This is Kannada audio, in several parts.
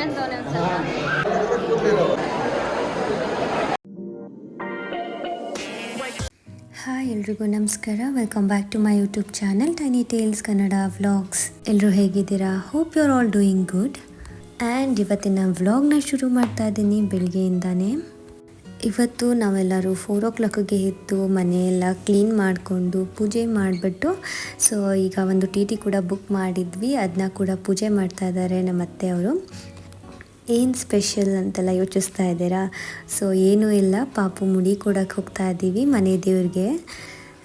ಹಾಯ್ ಎಲ್ರಿಗೂ ನಮಸ್ಕಾರ. Welcome back to my YouTube channel Tiny Tales Kannada vlogs. ಎಲ್ಲರೂ ಹೇಗಿದ್ದೀರಾ? Hope you are all doing good. And ಇವತ್ತಿನ ವ್ಲಾಗ್ನ ಶುರು ಮಾಡ್ತಾ ಇದ್ದೀನಿ ಬೆಳಗ್ಗೆಯಿಂದಾನೇ. ಇವತ್ತು ನಾವೆಲ್ಲರೂ 4 o'clockಗೆ ಎದ್ದು ಮನೆಯೆಲ್ಲ ಕ್ಲೀನ್ ಮಾಡಿಕೊಂಡು ಪೂಜೆ ಮಾಡಿಬಿಟ್ಟು ಸೊ ಈಗ ಒಂದು ಟಿ ಕೂಡ ಬುಕ್ ಮಾಡಿದ್ವಿ. ಅದನ್ನ ಕೂಡ ಪೂಜೆ ಮಾಡ್ತಾ ಇದ್ದಾರೆ ನಮ್ಮ ಅತ್ತೆಯವರು. ಏನು ಸ್ಪೆಷಲ್ ಅಂತೆಲ್ಲ ಯೋಚಿಸ್ತಾ ಇದ್ದೀರಾ? ಸೊ ಏನೂ ಇಲ್ಲ, ಪಾಪು ಮುಡಿ ಕೊಡೋಕ್ಕೆ ಹೋಗ್ತಾ ಇದ್ದೀವಿ ಮನೆ ದೇವ್ರಿಗೆ.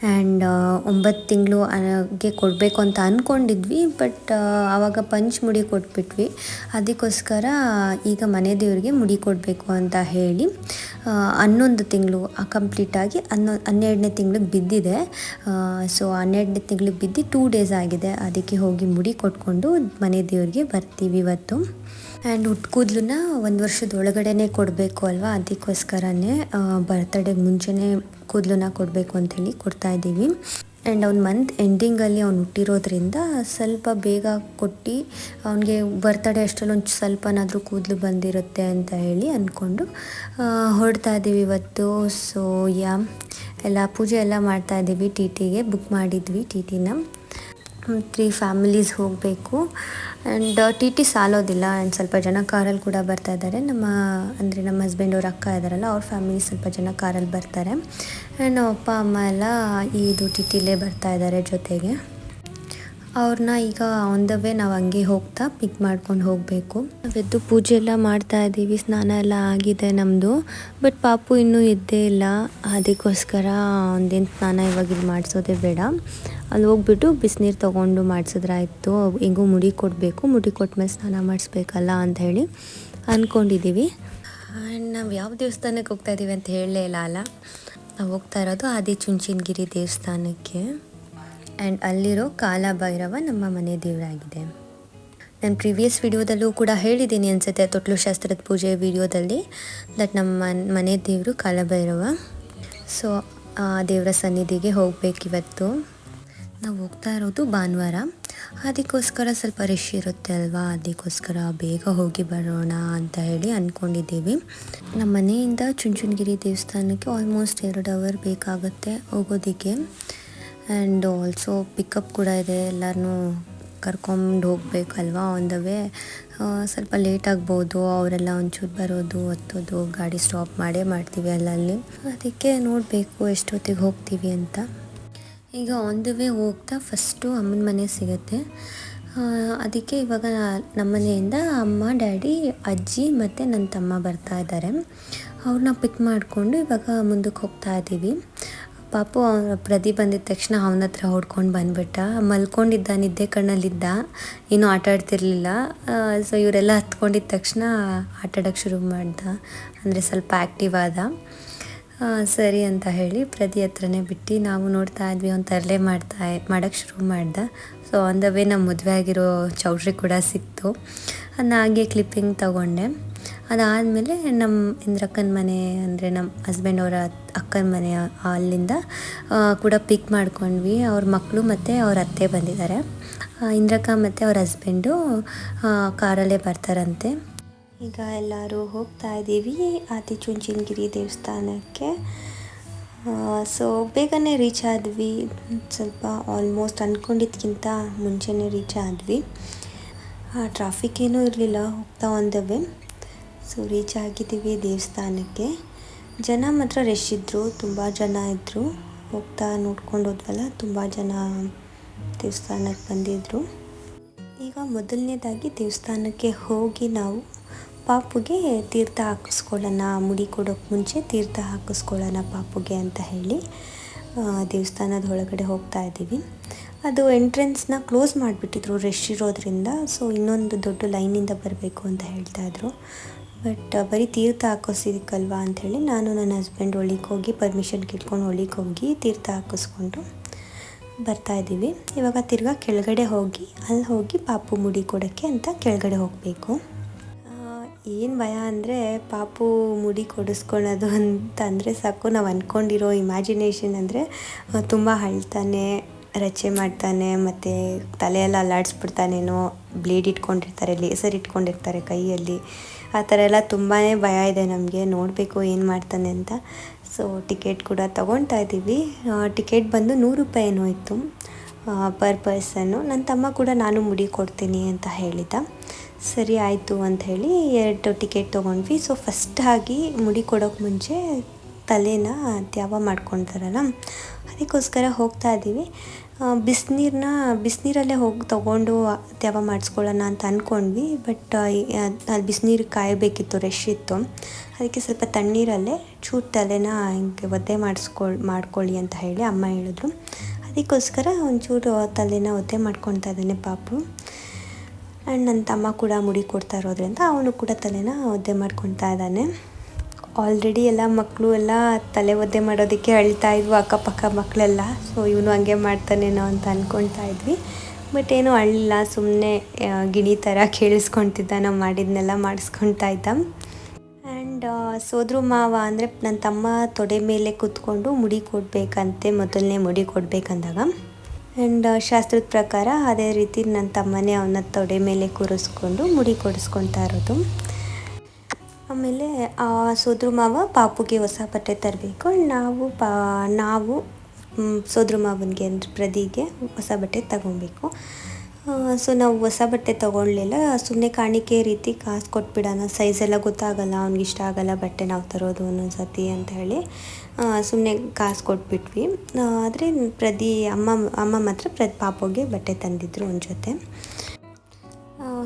ಆ್ಯಂಡ್ 9 ತಿಂಗಳಿಗೆ ಕೊಡಬೇಕು ಅಂತ ಅಂದ್ಕೊಂಡಿದ್ವಿ, ಬಟ್ ಆವಾಗ ಪಂಚ್ ಮುಡಿ ಕೊಟ್ಬಿಟ್ವಿ. ಅದಕ್ಕೋಸ್ಕರ ಈಗ ಮನೆ ದೇವ್ರಿಗೆ ಮುಡಿ ಕೊಡಬೇಕು ಅಂತ ಹೇಳಿ 11 ತಿಂಗಳು ಕಂಪ್ಲೀಟಾಗಿ 12ನೇ ತಿಂಗಳಿಗೆ ಬಿದ್ದಿದೆ. ಸೊ 12ನೇ ತಿಂಗಳಿಗೆ ಬಿದ್ದು 2 days ಆಗಿದೆ. ಅದಕ್ಕೆ ಹೋಗಿ ಮುಡಿ ಕೊಟ್ಕೊಂಡು ಮನೆ ದೇವ್ರಿಗೆ ಬರ್ತೀವಿ ಇವತ್ತು. ಆ್ಯಂಡ್ ಕೂದಲನ್ನ 1 ವರ್ಷದ ಒಳಗಡೆನೇ ಕೊಡಬೇಕು ಅಲ್ವಾ, ಅದಕ್ಕೋಸ್ಕರನೇ ಬರ್ತಡೇಗೆ ಮುಂಚೆನೇ ಕೂದಲನ್ನ ಕೊಡಬೇಕು ಅಂಥೇಳಿ ಕೊಡ್ತಾಯಿದ್ದೀವಿ. ಆ್ಯಂಡ್ ಅವ್ನ ಮಂತ್ ಎಂಡಿಂಗಲ್ಲಿ ಅವ್ನು ಹುಟ್ಟಿರೋದ್ರಿಂದ ಸ್ವಲ್ಪ ಬೇಗ ಕೊಟ್ಟು ಅವನಿಗೆ ಬರ್ತಡೇ ಅಷ್ಟರಲ್ಲಿ ಒಂದು ಸ್ವಲ್ಪನಾದರೂ ಕೂದಲು ಬಂದಿರುತ್ತೆ ಅಂತ ಹೇಳಿ ಅಂದ್ಕೊಂಡು ಹೊರಡ್ತಾ ಇದ್ದೀವಿ ಇವತ್ತು. ಸೊ ಎಲ್ಲ ಪೂಜೆ ಎಲ್ಲ ಮಾಡ್ತಾಯಿದ್ದೀವಿ. ಟಿಗೆ ಬುಕ್ ಮಾಡಿದ್ವಿ. ಟಿನ 3 ಫ್ಯಾಮಿಲೀಸ್ ಹೋಗಬೇಕು. ಆ್ಯಂಡ್ ಟಿ ಸಾಲೋದಿಲ್ಲ. ಆ್ಯಂಡ್ ಸ್ವಲ್ಪ ಜನ ಕಾರಲ್ಲಿ ಕೂಡ ಬರ್ತಾ ಇದ್ದಾರೆ. ನಮ್ಮ ಹಸ್ಬೆಂಡ್ ಅವ್ರ ಅಕ್ಕ ಇದ್ದಾರಲ್ಲ, ಅವ್ರ ಫ್ಯಾಮಿಲಿ ಸ್ವಲ್ಪ ಜನ ಕಾರಲ್ಲಿ ಬರ್ತಾರೆ. ಆ್ಯಂಡ್ ನಮ್ಮ ಅಪ್ಪ ಅಮ್ಮ ಎಲ್ಲ ಇದು ಟಿಲೇ ಬರ್ತಾ ಇದ್ದಾರೆ ಜೊತೆಗೆ. ಅವ್ರನ್ನ ಈಗ ಆನ್ ದ ವೇ ನಾವು ಹಂಗೆ ಹೋಗ್ತಾ ಪಿಕ್ ಮಾಡ್ಕೊಂಡು ಹೋಗಬೇಕು. ನಾವೆದ್ದು ಪೂಜೆ ಎಲ್ಲ ಮಾಡ್ತಾ ಇದ್ದೀವಿ. ಸ್ನಾನ ಎಲ್ಲ ಆಗಿದೆ ನಮ್ಮದು, ಬಟ್ ಪಾಪು ಇನ್ನೂ ಎದ್ದೇ ಇಲ್ಲ. ಅದಕ್ಕೋಸ್ಕರ ಒಂದೇನು ಸ್ನಾನ ಇವಾಗ ಇಲ್ಲಿ ಮಾಡಿಸೋದೇ ಬೇಡ, ಅಲ್ಲಿ ಹೋಗ್ಬಿಟ್ಟು ಬಿಸಿನೀರು ತೊಗೊಂಡು ಮಾಡಿಸಿದ್ರಾಯ್ತು. ಹೆಂಗೂ ಮುಡಿ ಕೊಡಬೇಕು, ಮುಡಿ ಕೊಟ್ಮೇಲೆ ಸ್ನಾನ ಮಾಡಿಸ್ಬೇಕಲ್ಲ ಅಂತ ಹೇಳಿ ಅಂದ್ಕೊಂಡಿದ್ದೀವಿ. ಆ್ಯಂಡ್ ನಾವು ಯಾವ ದೇವಸ್ಥಾನಕ್ಕೆ ಹೋಗ್ತಾ ಇದ್ದೀವಿ ಅಂತ ಹೇಳಲೇ ಇಲ್ಲ ಅಲ್ಲ. ನಾವು ಹೋಗ್ತಾ ಇರೋದು ಆದಿಚುಂಚನಗಿರಿ ದೇವಸ್ಥಾನಕ್ಕೆ. ಆ್ಯಂಡ್ ಅಲ್ಲಿರೋ ಕಾಲಭೈರವ ನಮ್ಮ ಮನೆ ದೇವರಾಗಿದೆ. ನಾನು ಪ್ರೀವಿಯಸ್ ವಿಡಿಯೋದಲ್ಲೂ ಕೂಡ ಹೇಳಿದ್ದೀನಿ ಅನಿಸುತ್ತೆ, ತೊಟ್ಲು ಶಾಸ್ತ್ರದ ಪೂಜೆ ವಿಡಿಯೋದಲ್ಲಿ, ದಟ್ ನಮ್ಮ ಮನೆ ದೇವರು ಕಾಲಭೈರವ. ಸೊ ಆ ದೇವರ ಸನ್ನಿಧಿಗೆ ಹೋಗಬೇಕಿವತ್ತು. ನಾವು ಹೋಗ್ತಾ ಇರೋದು ಭಾನುವಾರ, ಅದಕ್ಕೋಸ್ಕರ ಸ್ವಲ್ಪ ರಶ್ ಇರುತ್ತೆ ಅಲ್ವಾ, ಅದಕ್ಕೋಸ್ಕರ ಬೇಗ ಹೋಗಿ ಬರೋಣ ಅಂತ ಹೇಳಿ ಅಂದ್ಕೊಂಡಿದ್ದೀವಿ. ನಮ್ಮ ಮನೆಯಿಂದ ಚುಂಚನಗಿರಿ ದೇವಸ್ಥಾನಕ್ಕೆ ಆಲ್ಮೋಸ್ಟ್ 2 hour ಬೇಕಾಗುತ್ತೆ ಹೋಗೋದಕ್ಕೆ. ಆ್ಯಂಡ್ ಆಲ್ಸೋ ಪಿಕಪ್ ಕೂಡ ಇದೆ, ಎಲ್ಲರನ್ನೂ ಕರ್ಕೊಂಡು ಹೋಗಬೇಕಲ್ವಾ ಆನ್ ದ ವೇ. ಸ್ವಲ್ಪ ಲೇಟ್ ಆಗ್ಬೋದು, ಅವರೆಲ್ಲ ಒಂಚೂರು ಬರೋದು ಹತ್ತೋದು, ಗಾಡಿ ಸ್ಟಾಪ್ ಮಾಡ್ತೀವಿ ಅಲ್ಲಲ್ಲಿ. ಅದಕ್ಕೆ ನೋಡಬೇಕು ಎಷ್ಟೊತ್ತಿಗೆ ಹೋಗ್ತೀವಿ ಅಂತ. ಈಗ ಆನ್ ದ ವೇ ಹೋಗ್ತಾ ಫಸ್ಟು ಅಮ್ಮನ ಮನೆ ಸಿಗುತ್ತೆ. ಅದಕ್ಕೆ ಇವಾಗ ನಮ್ಮ ಮನೆಯಿಂದ ಅಮ್ಮ, ಡ್ಯಾಡಿ, ಅಜ್ಜಿ ಮತ್ತು ನನ್ನ ತಮ್ಮ ಬರ್ತಾ ಇದ್ದಾರೆ. ಅವ್ರನ್ನ ಪಿಕ್ ಮಾಡಿಕೊಂಡು ಇವಾಗ ಮುಂದಕ್ಕೆ ಹೋಗ್ತಾ ಇದ್ದೀವಿ. ಪಾಪು ಪ್ರದೀಪ್ ಬಂದಿದ ತಕ್ಷಣ ಅವನ ಹತ್ರ ಹೊಡ್ಕೊಂಡು ಬಂದುಬಿಟ್ಟ. ಮಲ್ಕೊಂಡಿದ್ದ, ನಿದ್ದೆ ಕಣ್ಣಲ್ಲಿದ್ದ, ಏನೂ ಆಟ ಆಡ್ತಿರ್ಲಿಲ್ಲ. ಸೊ ಇವರೆಲ್ಲ ಹತ್ಕೊಂಡಿದ್ದ ತಕ್ಷಣ ಆಟಾಡೋಕ್ಕೆ ಶುರು ಮಾಡ್ದ, ಅಂದರೆ ಸ್ವಲ್ಪ ಆ್ಯಕ್ಟಿವ್ ಆದ. ಸರಿ ಅಂತ ಹೇಳಿ ಪ್ರದಿ ಹತ್ರನೇ ಬಿಟ್ಟು ನಾವು ನೋಡ್ತಾ ಇದ್ವಿ. ಅವ್ನು ತರಲೆ ಮಾಡೋಕ್ಕೆ ಶುರು ಮಾಡ್ದ. ಸೊ ಆನ್ ದ ವೇ ನಮ್ಮ ಮದುವೆ ಆಗಿರೋ ಚೌಟ್ರಿ ಕೂಡ ಸಿಕ್ತು. ಅದನ್ನ ಹಾಗೆ ಕ್ಲಿಪ್ಪಿಂಗ್ ತೊಗೊಂಡೆ. ಅದಾದಮೇಲೆ ನಮ್ಮ ಇಂದ್ರಕ್ಕನ ಮನೆ, ಅಂದರೆ ನಮ್ಮ ಹಸ್ಬೆಂಡ್ ಅವರ ಅಕ್ಕನ ಮನೆ, ಅಲ್ಲಿಂದ ಕೂಡ ಪಿಕ್ ಮಾಡ್ಕೊಂಡ್ವಿ. ಅವ್ರ ಮಕ್ಕಳು ಮತ್ತು ಅವ್ರ ಅತ್ತೆ ಬಂದಿದ್ದಾರೆ. ಇಂದ್ರಕ್ಕ ಮತ್ತು ಅವ್ರ ಹಸ್ಬೆಂಡು ಕಾರಲ್ಲೇ ಬರ್ತಾರಂತೆ. ಈಗ ಎಲ್ಲರೂ ಹೋಗ್ತಾ ಇದ್ದೀವಿ ಆದಿಚುಂಚನಗಿರಿ ದೇವಸ್ಥಾನಕ್ಕೆ. ಸೊ ಬೇಗನೆ ರೀಚ್ ಆದ್ವಿ. ಸ್ವಲ್ಪ ಆಲ್ಮೋಸ್ಟ್ ಅಂದ್ಕೊಂಡಿದ್ದಕ್ಕಿಂತ ಮುಂಚೆನೇ ರೀಚ್ ಆದ್ವಿ. ಟ್ರಾಫಿಕ್ ಏನೂ ಇರಲಿಲ್ಲ, ಹೋಗ್ತಾ on the way. So reach ಆಗಿದ್ದೀವಿ ದೇವಸ್ಥಾನಕ್ಕೆ. ಜನ ಮಾತ್ರ ರಶ್ ಇದ್ದರು, ತುಂಬ ಜನ ಇದ್ದರು. ಹೋಗ್ತಾ ನೋಡ್ಕೊಂಡು ಹೋದ್ವಲ್ಲ, ತುಂಬ ಜನ ದೇವಸ್ಥಾನಕ್ಕೆ ಬಂದಿದ್ದರು. ಈಗ ಮೊದಲನೇದಾಗಿ ದೇವಸ್ಥಾನಕ್ಕೆ ಹೋಗಿ ನಾವು ಪಾಪುಗೆ ತೀರ್ಥ ಹಾಕಿಸ್ಕೊಳ್ಳೋಣ, ಮುಡಿ ಕೊಡೋಕ್ಕೆ ಮುಂಚೆ ತೀರ್ಥ ಹಾಕಿಸ್ಕೊಳ್ಳೋಣ ಪಾಪುಗೆ ಅಂತ ಹೇಳಿ ದೇವಸ್ಥಾನದ ಒಳಗಡೆ ಹೋಗ್ತಾ ಇದ್ದೀವಿ. ಅದು ಎಂಟ್ರೆನ್ಸ್ನ ಕ್ಲೋಸ್ ಮಾಡಿಬಿಟ್ಟಿದ್ರು ರಶ್ ಇರೋದ್ರಿಂದ. ಸೊ ಇನ್ನೊಂದು ದೊಡ್ಡ ಲೈನಿಂದ ಬರಬೇಕು ಅಂತ ಹೇಳ್ತಾಯಿದ್ರು. ಬಟ್ ಬರೀ ತೀರ್ಥ ಹಾಕಿಸಿದಕ್ಕಲ್ವಾ ಅಂಥೇಳಿ ನಾನು ನನ್ನ ಹಸ್ಬೆಂಡ್ ಒಳಗೆ ಹೋಗಿ ಪರ್ಮಿಷನ್ ಕೇಳ್ಕೊಂಡು ಒಳಗೆ ಹೋಗಿ ತೀರ್ಥ ಹಾಕಿಸ್ಕೊಂಡು ಬರ್ತಾಯಿದ್ದೀವಿ. ಇವಾಗ ತಿರ್ಗಾ ಕೆಳಗಡೆ ಹೋಗಿ ಅಲ್ಲಿ ಹೋಗಿ ಪಾಪು ಮುಡಿ ಕೊಡೋಕ್ಕೆ ಅಂತ ಕೆಳಗಡೆ ಹೋಗಬೇಕು. ಏನು ಭಯ ಅಂದರೆ ಪಾಪು ಮುಡಿ ಕೊಡಿಸ್ಕೊಳೋದು ಅಂತಂದರೆ ಸಾಕು, ನಾವು ಅಂದ್ಕೊಂಡಿರೋ ಇಮ್ಯಾಜಿನೇಷನ್ ಅಂದರೆ ತುಂಬ ಅಳ್ತಾನೆ, ರಚೆ ಮಾಡ್ತಾನೆ, ಮತ್ತು ತಲೆಯೆಲ್ಲ ಅಲ್ಲಾಡಿಸ್ಬಿಡ್ತಾನೇನೋ, ಬ್ಲೇಡ್ ಇಟ್ಕೊಂಡಿರ್ತಾರೆ, ಲೇಸರ್ ಇಟ್ಕೊಂಡಿರ್ತಾರೆ ಕೈಯಲ್ಲಿ, ಆ ಥರ ಎಲ್ಲ ತುಂಬಾ ಭಯ ಇದೆ ನಮಗೆ. ನೋಡಬೇಕು ಏನು ಮಾಡ್ತಾನೆ ಅಂತ. ಸೊ ಟಿಕೆಟ್ ಕೂಡ ತೊಗೊಳ್ತಾ ಇದ್ದೀವಿ. ಟಿಕೆಟ್ ಬಂದು 100 ರೂಪಾಯಿ ಏನೋ ಇತ್ತು ಪರ್ ಪರ್ಸನ್ನು. ನನ್ನ ತಮ್ಮ ಕೂಡ ನಾನು ಮುಡಿ ಕೊಡ್ತೀನಿ ಅಂತ ಹೇಳಿದ. ಸರಿ ಆಯಿತು ಅಂಥೇಳಿ 2 ಟಿಕೆಟ್ ತೊಗೊಂಡ್ವಿ. ಸೊ ಫಸ್ಟ್ ಆಗಿ ಮುಡಿ ಕೊಡೋಕ್ಕೆ ಮುಂಚೆ ತಲೆನ ತ್ಯಾವ ಮಾಡ್ಕೊಳ್ತಾರಲ್ಲ, ಅದಕ್ಕೋಸ್ಕರ ಹೋಗ್ತಾ ಇದ್ದೀವಿ. ಬಿಸಿನೀರಲ್ಲೇ ಹೋಗಿ ತೊಗೊಂಡು ತ್ಯಾವ ಮಾಡಿಸ್ಕೊಳ್ಳೋಣ ಅಂತ ಅಂದ್ಕೊಂಡ್ವಿ. ಬಟ್ ಅಲ್ಲಿ ಬಿಸಿನೀರು ಕಾಯಬೇಕಿತ್ತು, ರಶ್ ಇತ್ತು. ಅದಕ್ಕೆ ಸ್ವಲ್ಪ ತಣ್ಣೀರಲ್ಲೇ ಚೂರು ತಲೆನ ಹಿಂಗೆ ಒದ್ದೆ ಮಾಡ್ಕೊಳ್ಳಿ ಅಂತ ಹೇಳಿ ಅಮ್ಮ ಹೇಳಿದ್ರು. ಅದಕ್ಕೋಸ್ಕರ ಒಂಚೂರು ತಲೆನ ಒದ್ದೆ ಮಾಡ್ಕೊತಾ ಇದ್ದಾನೆ ಪಾಪು. ಆ್ಯಂಡ್ ನನ್ನ ತಮ್ಮ ಕೂಡ ಮುಡಿ ಕೊಡ್ತಾ ಇರೋದ್ರಿಂದ ಅವನು ಕೂಡ ತಲೆನ ಒದ್ದೆ ಮಾಡ್ಕೊತಾ ಇದ್ದಾನೆ. ಆಲ್ರೆಡಿ ಎಲ್ಲ ಮಕ್ಕಳು ಎಲ್ಲ ತಲೆ ಒದ್ದೆ ಮಾಡೋದಕ್ಕೆ ಅಳ್ತಾ ಇದ್ವು, ಅಕ್ಕಪಕ್ಕ ಮಕ್ಕಳೆಲ್ಲ. ಸೊ ಇವನು ಹಂಗೆ ಮಾಡ್ತಾನೇನೋ ಅಂತ ಅಂದ್ಕೊಳ್ತಾ ಇದ್ವಿ. ಬಟ್ ಏನೂ ಅಳ್ಳಿಲ್ಲ, ಸುಮ್ಮನೆ ಗಿಣಿ ಥರ ಕೇಳಿಸ್ಕೊತಿದ್ದ, ನಾವು ಮಾಡಿದ್ನೆಲ್ಲ ಮಾಡಿಸ್ಕೊತಾ ಇದ್ದ. ಆ್ಯಂಡ್ ಸೋದ್ರ ಮಾವ ಅಂದರೆ ನನ್ನ ತಮ್ಮ ತೊಡೆ ಮೇಲೆ ಕೂತ್ಕೊಂಡು ಮುಡಿ ಕೊಡಬೇಕಂತೆ, ಮೊದಲನೇ ಮುಡಿ ಕೊಡಬೇಕಂದಾಗ. ಆ್ಯಂಡ್ ಶಾಸ್ತ್ರದ ಪ್ರಕಾರ ಅದೇ ರೀತಿ ನನ್ನ ತಮ್ಮನೇ ಅವನ ತೊಡೆ ಮೇಲೆ ಕೂರಿಸ್ಕೊಂಡು ಮುಡಿ ಕೊಡಿಸ್ಕೊತಾ ಇರೋದು. ಆಮೇಲೆ ಸೋದ್ರ ಮಾವ ಪಾಪುಗೆ ಹೊಸ ಬಟ್ಟೆ ತರಬೇಕು. ನಾವು ಸೋದ್ರ ಮಾವನಿಗೆ ಅಂದರೆ ಪ್ರದಿಗೆ ಹೊಸ ಬಟ್ಟೆ ತಗೊಬೇಕು. ಸೊ ನಾವು ಹೊಸ ಬಟ್ಟೆ ತೊಗೊಳ್ಲಿಲ್ಲ, ಸುಮ್ಮನೆ ಕಾಣಿಕೆ ರೀತಿ ಕಾಸು ಕೊಟ್ಬಿಡೋಣ, ಸೈಜೆಲ್ಲ ಗೊತ್ತಾಗಲ್ಲ, ಅವ್ನಿಗೆ ಇಷ್ಟ ಆಗಲ್ಲ ಬಟ್ಟೆ ನಾವು ತರೋದು ಒಂದೊಂದು ಸತಿ ಅಂತ ಹೇಳಿ ಸುಮ್ಮನೆ ಕಾಸು ಕೊಟ್ಬಿಟ್ವಿ. ಆದರೆ ಅಮ್ಮ ಮಾತ್ರ ಪಾಪುಗೆ ಬಟ್ಟೆ ತಂದಿದ್ರು ಒಂದು ಜೊತೆ.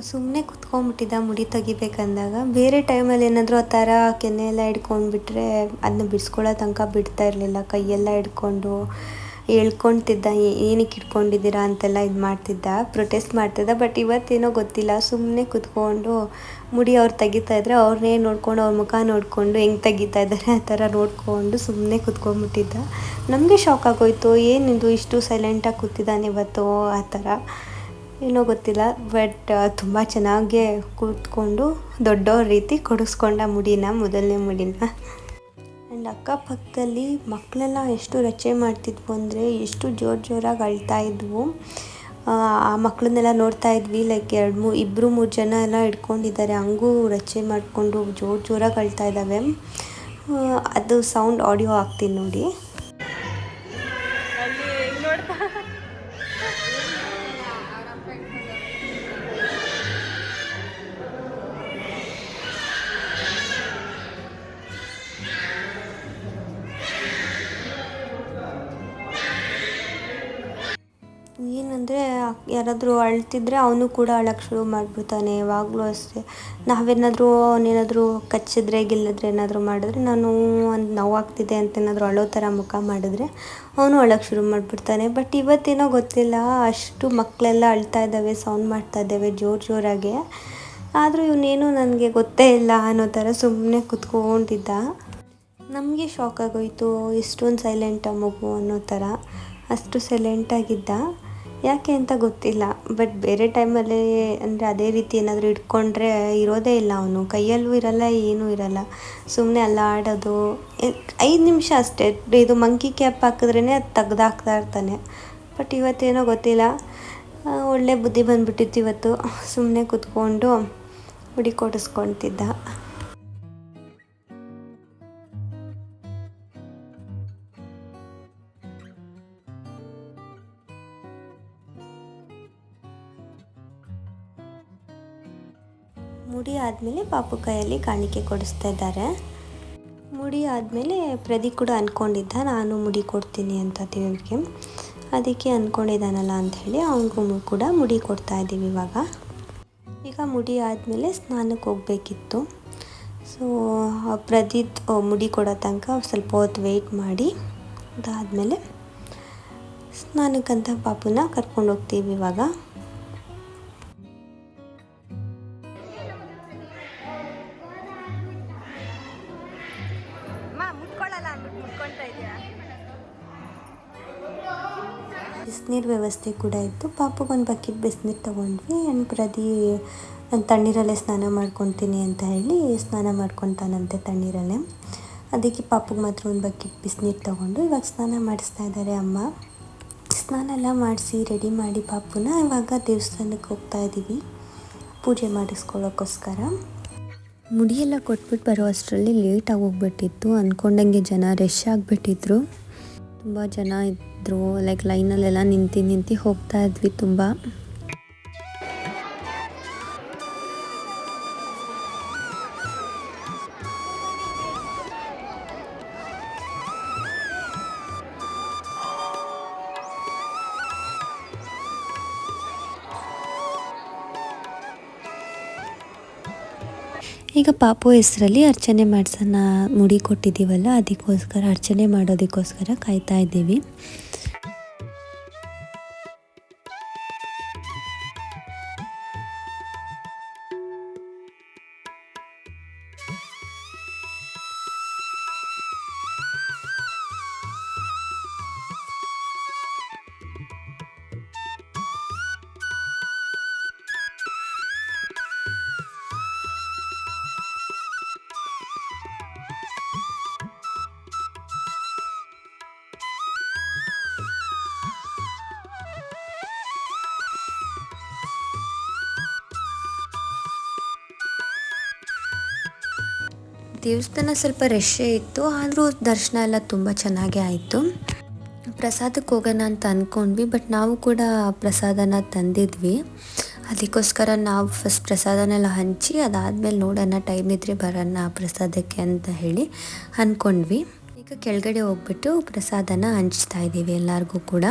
ಸುಮ್ಮನೆ ಕುತ್ಕೊಂಡ್ಬಿಟ್ಟಿದ್ದ ಮುಡಿ ತೆಗಿಬೇಕಂದಾಗ. ಬೇರೆ ಟೈಮಲ್ಲಿ ಏನಾದರೂ ಆ ಥರ ಕೆನ್ನೆ ಎಲ್ಲ ಹಿಡ್ಕೊಂಡ್ಬಿಟ್ರೆ ಅದನ್ನ ಬಿಡಿಸ್ಕೊಳ್ಳೋ ತನಕ ಬಿಡ್ತಾ ಇರಲಿಲ್ಲ. ಕೈಯೆಲ್ಲ ಹಿಡ್ಕೊಂಡು ಹೇಳ್ಕೊತಿದ್ದ, ಏನಕ್ಕೆ ಇಟ್ಕೊಂಡಿದ್ದೀರಾ ಅಂತೆಲ್ಲ ಇದು ಮಾಡ್ತಿದ್ದ, ಪ್ರೊಟೆಸ್ಟ್ ಮಾಡ್ತಿದ್ದ. ಬಟ್ ಇವತ್ತೇನೋ ಗೊತ್ತಿಲ್ಲ, ಸುಮ್ಮನೆ ಕುತ್ಕೊಂಡು ಮುಡಿ ಅವ್ರು ತೆಗಿತಾಯಿದ್ರೆ ಅವ್ರನ್ನೇ ನೋಡ್ಕೊಂಡು, ಅವ್ರ ಮುಖ ನೋಡಿಕೊಂಡು ಹೆಂಗೆ ತೆಗಿತಾ ಇದ್ದಾರೆ ಆ ಥರ ನೋಡಿಕೊಂಡು ಸುಮ್ಮನೆ ಕುತ್ಕೊಂಡ್ಬಿಟ್ಟಿದ್ದ. ನಮಗೆ ಶಾಕ್ ಆಗೋಯ್ತು, ಏನಿದು ಇಷ್ಟು ಸೈಲೆಂಟಾಗಿ ಕೂತಿದ್ದಾನೆ ಇವತ್ತು ಆ ಥರ, ಏನೋ ಗೊತ್ತಿಲ್ಲ. ಬಟ್ ತುಂಬ ಚೆನ್ನಾಗೇ ಕೂತ್ಕೊಂಡು ದೊಡ್ಡವ್ರ ರೀತಿ ಕೊಡಿಸ್ಕೊಂಡ ಮೊದಲನೇ ಮುಡಿನ. ಆ್ಯಂಡ್ ಅಕ್ಕಪಕ್ಕದಲ್ಲಿ ಮಕ್ಕಳೆಲ್ಲ ಎಷ್ಟು ರಚೆ ಮಾಡ್ತಿದ್ವು ಅಂದರೆ ಎಷ್ಟು ಜೋರಾಗಿ ಅಳ್ತಾ ಇದ್ವು. ಆ ಮಕ್ಕಳನ್ನೆಲ್ಲ ನೋಡ್ತಾ ಇದ್ವಿ. ಲೈಕ್ 2-3 ಜನ ಎಲ್ಲ ಹಿಡ್ಕೊಂಡಿದ್ದಾರೆ, ಹಂಗೂ ರಚೆ ಮಾಡಿಕೊಂಡು ಜೋರಾಗಿ ಅಳ್ತಾ ಇದ್ದಾವೆ. ಅದು ಸೌಂಡ್ ಆಡಿಯೋ ಹಾಕ್ತೀನಿ ನೋಡಿ. ಏನಂದರೆ ಯಾರಾದರೂ ಅಳ್ತಿದ್ರೆ ಅವನು ಕೂಡ ಅಳಕ್ಕೆ ಶುರು ಮಾಡಿಬಿಡ್ತಾನೆ. ಯಾವಾಗಲೂ ಅಷ್ಟೇ, ಅವನೇನಾದರೂ ಕಚ್ಚಿದ್ರೆ ಗಿಲ್ಲಿದ್ರೆ ಏನಾದರೂ ಮಾಡಿದ್ರೆ, ನಾನು ಒಂದು ನೋವಾಗ್ತಿದೆ ಅಂತ ಏನಾದರೂ ಅಳೋ ಥರ ಮುಖ ಮಾಡಿದ್ರೆ ಅವನು ಅಳಕ್ಕೆ ಶುರು ಮಾಡಿಬಿಡ್ತಾನೆ. ಬಟ್ ಇವತ್ತೇನೋ ಗೊತ್ತಿಲ್ಲ, ಅಷ್ಟು ಮಕ್ಕಳೆಲ್ಲ ಅಳ್ತಾ ಇದ್ದಾವೆ, ಸೌಂಡ್ ಮಾಡ್ತಾ ಇದ್ದಾವೆ ಜೋರಾಗೆ. ಆದರೂ ಇವನೇನು ನನಗೆ ಗೊತ್ತೇ ಇಲ್ಲ ಅನ್ನೋ ಥರ ಸುಮ್ಮನೆ ಕುತ್ಕೊಂಡಿದ್ದ. ನಮಗೆ ಶಾಕ್ ಆಗೋಯಿತು, ಇಷ್ಟೊಂದು ಸೈಲೆಂಟ ಮಗು ಅನ್ನೋ ಥರ, ಅಷ್ಟು ಸೈಲೆಂಟಾಗಿದ್ದ. ಯಾಕೆ ಅಂತ ಗೊತ್ತಿಲ್ಲ. ಬಟ್ ಬೇರೆ ಟೈಮಲ್ಲಿ ಅಂದರೆ ಅದೇ ರೀತಿ ಏನಾದರೂ ಇಟ್ಕೊಂಡ್ರೆ ಇರೋದೇ ಇಲ್ಲ, ಅವನು ಕೈಯಲ್ಲೂ ಇರಲ್ಲ, ಏನೂ ಇರಲ್ಲ, ಸುಮ್ಮನೆ ಅಲ್ಲಾಡೋದು. 5 ನಿಮಿಷ ಅಷ್ಟೇ, ಇದು ಮಂಕಿ ಕ್ಯಾಪ್ ಹಾಕಿದ್ರೇ ಅದು ತೆಗ್ದಾಕ್ತಾ ಇರ್ತಾನೆ. ಬಟ್ ಇವತ್ತೇನೋ ಗೊತ್ತಿಲ್ಲ, ಒಳ್ಳೆ ಬುದ್ಧಿ ಬಂದುಬಿಟ್ಟಿತ್ತು ಇವತ್ತು, ಸುಮ್ಮನೆ ಕೂತ್ಕೊಂಡು ಮುಡಿ ಕೊಡಿಸ್ಕೊತಿದ್ದ. ಮುಡಿ ಆದಮೇಲೆ ಪಾಪು ಕೈಯಲ್ಲಿ ಕಾಣಿಕೆ ಕೊಡಿಸ್ತಾ ಇದ್ದಾರೆ. ಮುಡಿ ಆದಮೇಲೆ ಪ್ರದೀಪ್ ಕೂಡ ಅಂದ್ಕೊಂಡಿದ್ದ ನಾನು ಮುಡಿ ಕೊಡ್ತೀನಿ ಅಂತ ದೇವ್ರಿಗೆ, ಅದಕ್ಕೆ ಅಂದ್ಕೊಂಡಿದ್ದಾನಲ್ಲ ಅಂಥೇಳಿ ಅವನಿಗೂ ಕೂಡ ಮುಡಿ ಕೊಡ್ತಾ ಇದ್ದೀವಿ ಈಗ ಮುಡಿ ಆದಮೇಲೆ ಸ್ನಾನಕ್ಕೆ ಹೋಗಬೇಕಿತ್ತು. ಸೊ ಪ್ರದೀಪ್ ಮುಡಿ ಕೊಡೋ ತನಕ ಸ್ವಲ್ಪ ಹೊತ್ತು ವೆಯ್ಟ್ ಮಾಡಿ ಅದಾದಮೇಲೆ ಸ್ನಾನಕ್ಕಂತ ಪಾಪುನ ಕರ್ಕೊಂಡು ಹೋಗ್ತೀವಿ ಇವಾಗ. ಬಿಸಿನೀರು ವ್ಯವಸ್ಥೆ ಕೂಡ ಇತ್ತು. ಪಾಪುಗೊಂದು ಬಕೆಟ್ ಬಿಸಿನೀರು ತೊಗೊಂಡ್ವಿ. ಆ್ಯಂಡ್ ನಾನು ತಣ್ಣೀರಲ್ಲೇ ಸ್ನಾನ ಮಾಡ್ಕೊತೀನಿ ಅಂತ ಹೇಳಿ ಸ್ನಾನ ಮಾಡ್ಕೊತಾನಂತೆ ತಣ್ಣೀರಲ್ಲೇ. ಅದಕ್ಕೆ ಪಾಪುಗೆ ಮಾತ್ರ ಒಂದು ಬಕೆಟ್ ಬಿಸಿನೀರು ತೊಗೊಂಡು ಇವಾಗ ಸ್ನಾನ ಮಾಡಿಸ್ತಾ ಇದ್ದಾರೆ ಅಮ್ಮ. ಸ್ನಾನ ಎಲ್ಲ ಮಾಡಿಸಿ ರೆಡಿ ಮಾಡಿ ಪಾಪುನ ಇವಾಗ ದೇವಸ್ಥಾನಕ್ಕೆ ಹೋಗ್ತಾ ಇದ್ದೀವಿ ಪೂಜೆ ಮಾಡಿಸ್ಕೊಳ್ಳೋಕ್ಕೋಸ್ಕರ. ಮುಡಿಯೆಲ್ಲ ಕೊಟ್ಬಿಟ್ಟು ಬರೋ ಅಷ್ಟರಲ್ಲಿ ಲೇಟಾಗಿ ಹೋಗ್ಬಿಟ್ಟಿತ್ತು. ಅಂದ್ಕೊಂಡಂಗೆ ಜನ ರಶ್ ಆಗಿಬಿಟ್ಟಿದ್ರು, ತುಂಬ ಜನ ಇದ್ದರು. ಲೈಕ್ ಲೈನಲ್ಲೆಲ್ಲ ನಿಂತು ಹೋಗ್ತಾ ಇದ್ವಿ ತುಂಬ. ಈಗ ಪಾಪು ಹೆಸರಲ್ಲಿ ಅರ್ಚನೆ ಮಾಡ್ಸೋಣ, ಮುಡಿ ಕೊಟ್ಟಿದ್ದೀವಲ್ಲ ಅದಕ್ಕೋಸ್ಕರ ಅರ್ಚನೆ ಮಾಡೋದಕ್ಕೋಸ್ಕರ ಕಾಯ್ತಾ ಇದ್ದೀವಿ. ದೇವಸ್ಥಾನ ಸ್ವಲ್ಪ ರಶ್ಶೇ ಇತ್ತು, ಆದರೂ ದರ್ಶನ ಎಲ್ಲ ತುಂಬ ಚೆನ್ನಾಗೇ ಆಯಿತು. ಪ್ರಸಾದಕ್ಕೆ ಹೋಗೋಣ ಅಂತ ಅಂದ್ಕೊಂಡ್ವಿ, ಬಟ್ ನಾವು ಕೂಡ ಪ್ರಸಾದನ ತಂದಿದ್ವಿ. ಅದಕ್ಕೋಸ್ಕರ ನಾವು ಫಸ್ಟ್ ಪ್ರಸಾದನೆಲ್ಲ ಹಂಚಿ ಅದಾದಮೇಲೆ ನೋಡೋಣ, ಟೈಮ್ ಇದ್ದರೆ ಬರೋಣ ಪ್ರಸಾದಕ್ಕೆ ಅಂತ ಹೇಳಿ ಅಂದ್ಕೊಂಡ್ವಿ. ಈಗ ಕೆಳಗಡೆ ಹೋಗ್ಬಿಟ್ಟು ಪ್ರಸಾದನ ಹಂಚ್ತಾ ಇದ್ದೀವಿ ಎಲ್ಲರಿಗೂ ಕೂಡ.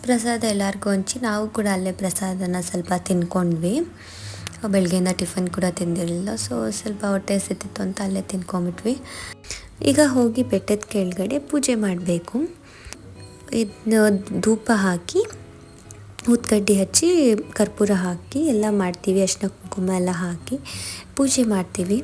ಪ್ರಸಾದ ಎಲ್ಲರಿಗೂ ಹಂಚಿ ನಾವು ಕೂಡ ಅಲ್ಲೇ ಪ್ರಸಾದನ ಸ್ವಲ್ಪ ತಿನ್ಕೊಂಡ್ವಿ. ಬೆಳಗ್ಗೆಯಿಂದ ಟಿಫನ್ ಕೂಡ ತಿಂದಿರಲಿಲ್ಲ, ಸೊ ಸ್ವಲ್ಪ ಹೊಟ್ಟೆ ಹಸಿತಿತ್ತು ಅಂತ ಅಲ್ಲೇ ತಿನ್ಕೊಂಬಿಟ್ವಿ. ಈಗ ಹೋಗಿ ಬೆಟ್ಟದ ಕೆಳಗಡೆ ಪೂಜೆ ಮಾಡಬೇಕು. ಇದನ್ನ ಧೂಪ ಹಾಕಿ ಊದ್ಕಡ್ಡಿ ಹಚ್ಚಿ ಕರ್ಪೂರ ಹಾಕಿ ಎಲ್ಲ ಮಾಡ್ತೀವಿ, ಅರಿಶಿನ ಕುಂಕುಮ ಎಲ್ಲ ಹಾಕಿ ಪೂಜೆ ಮಾಡ್ತೀವಿ.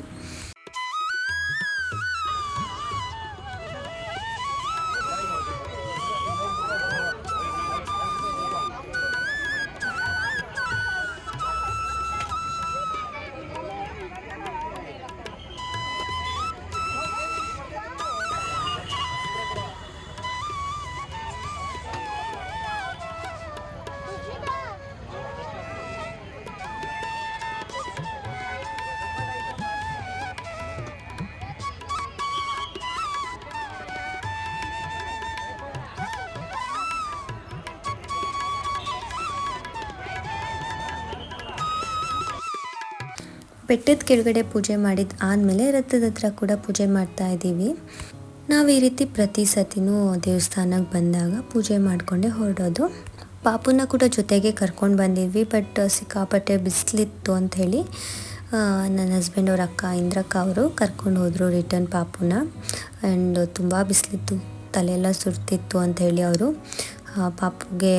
ಬೆಟ್ಟದ ಕೆಳಗಡೆ ಪೂಜೆ ಮಾಡಿದ ಆದಮೇಲೆ ರಥದ ಹತ್ರ ಕೂಡ ಪೂಜೆ ಮಾಡ್ತಾ ಇದ್ದೀವಿ. ನಾವು ಈ ರೀತಿ ಪ್ರತಿ ಸತಿನೂ ದೇವಸ್ಥಾನಕ್ಕೆ ಬಂದಾಗ ಪೂಜೆ ಮಾಡಿಕೊಂಡೇ ಹೊರಡೋದು. ಪಾಪುನ ಕೂಡ ಜೊತೆಗೆ ಕರ್ಕೊಂಡು ಬಂದಿದ್ವಿ, ಬಟ್ ಸಿಕ್ಕಾಪಟ್ಟೆ ಬಿಸಿಲಿತ್ತು ಅಂಥೇಳಿ ನನ್ನ ಹಸ್ಬೆಂಡ್ ಅವ್ರ ಅಕ್ಕ ಇಂದ್ರಕ್ಕ ಅವರು ಕರ್ಕೊಂಡು ಹೋದರು ರಿಟರ್ನ್ ಪಾಪುನ. ಆ್ಯಂಡ್ ತುಂಬ ಬಿಸಿಲಿತ್ತು, ತಲೆಯೆಲ್ಲ ಸುಡ್ತಿತ್ತು ಅಂಥೇಳಿ ಅವರು ಪಾಪುಗೆ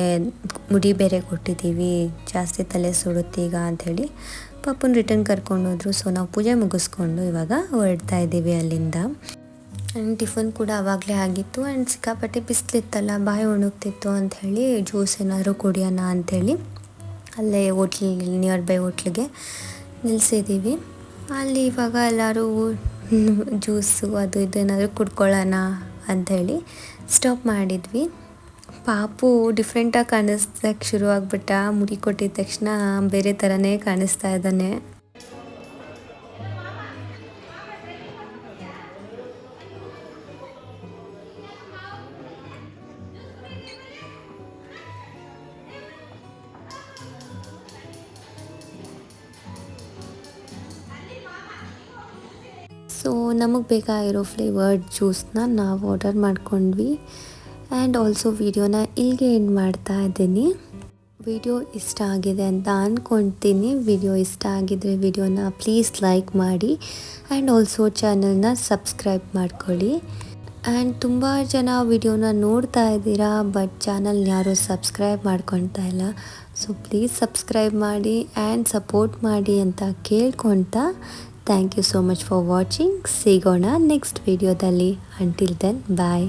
ಮುಡಿ ಬೇರೆ ಕೊಟ್ಟಿದ್ದೀವಿ, ಜಾಸ್ತಿ ತಲೆ ಸುಡುತ್ತೆ ಈಗ ಅಂಥೇಳಿ ಪಾಪುನ ರಿಟರ್ನ್ ಕರ್ಕೊಂಡು ಹೋದರು. ಸೊ ನಾವು ಪೂಜೆ ಮುಗಿಸ್ಕೊಂಡು ಇವಾಗ ಹೊರಡ್ತಾ ಇದ್ದೀವಿ ಅಲ್ಲಿಂದ. ಆ್ಯಂಡ್ ಟಿಫನ್ ಕೂಡ ಆವಾಗಲೇ ಆಗಿತ್ತು. ಆ್ಯಂಡ್ ಸಿಕ್ಕಾಪಟ್ಟೆ ಬಿಸಿಲಿತ್ತಲ್ಲ, ಬಾಯಿ ಒಣಗ್ತಿತ್ತು ಅಂಥೇಳಿ ಜ್ಯೂಸ್ ಏನಾದರೂ ಕುಡಿಯೋಣ ಅಂಥೇಳಿ ಅಲ್ಲೇ ಹೋಟ್ಲಿಗೆ, ನಿಯರ್ ಬೈ ಹೋಟ್ಲಿಗೆ ನಿಲ್ಲಿಸಿದ್ದೀವಿ. ಅಲ್ಲಿ ಇವಾಗ ಎಲ್ಲರೂ ಜ್ಯೂಸು ಅದು ಇದು ಏನಾದರೂ ಕುಡ್ಕೊಳ್ಳೋಣ ಅಂಥೇಳಿ ಸ್ಟಾಪ್ ಮಾಡಿದ್ವಿ. ಪಾಪು ಡಿಫ್ರೆಂಟಾಗಿ ಕಾಣಿಸ್ದಕ್ಕೆ ಶುರು ಆಗ್ಬಿಟ್ಟ. ಮುಡಿ ಕೊಟ್ಟಿದ ತಕ್ಷಣ ಬೇರೆ ಥರನೇ ಕಾಣಿಸ್ತಾ ಇದ್ದಾನೆ. ಸೊ ನಮಗೆ ಬೇಕಾಗಿರೋ ಫ್ಲೇವರ್ಡ್ ಜ್ಯೂಸನ್ನ ನಾವು ಆರ್ಡರ್ ಮಾಡ್ಕೊಂಡ್ವಿ. ಆ್ಯಂಡ್ ಆಲ್ಸೋ ವಿಡಿಯೋನ ಇಲ್ಲಿಗೆ ಎಂಡ್ ಮಾಡ್ತಾ ಇದ್ದೀನಿ. ವಿಡಿಯೋ ಇಷ್ಟ ಆಗಿದೆ ಅಂತ ಅಂದ್ಕೊಳ್ತೀನಿ. ವಿಡಿಯೋ ಇಷ್ಟ ಆಗಿದ್ರೆ ವಿಡಿಯೋನ ಪ್ಲೀಸ್ ಲೈಕ್ ಮಾಡಿ ಆ್ಯಂಡ್ ಆಲ್ಸೋ ಚಾನಲ್ನ ಸಬ್ಸ್ಕ್ರೈಬ್ ಮಾಡ್ಕೊಳ್ಳಿ. ಆ್ಯಂಡ್ ತುಂಬ ಜನ ವಿಡಿಯೋನ ನೋಡ್ತಾ ಇದ್ದೀರಾ, ಬಟ್ ಚಾನಲ್ ಯಾರೂ ಸಬ್ಸ್ಕ್ರೈಬ್ ಮಾಡ್ಕೊಳ್ತಾ ಇಲ್ಲ. ಸೊ ಪ್ಲೀಸ್ ಸಬ್ಸ್ಕ್ರೈಬ್ ಮಾಡಿ ಆ್ಯಂಡ್ ಸಪೋರ್ಟ್ ಮಾಡಿ ಅಂತ ಕೇಳ್ಕೊಳ್ತಾ, thank you so much for watching. ಸಿಗೋಣ ನೆಕ್ಸ್ಟ್ ವಿಡಿಯೋದಲ್ಲಿ. ಅಂಟಿಲ್ ದೆನ್ ಬಾಯ್.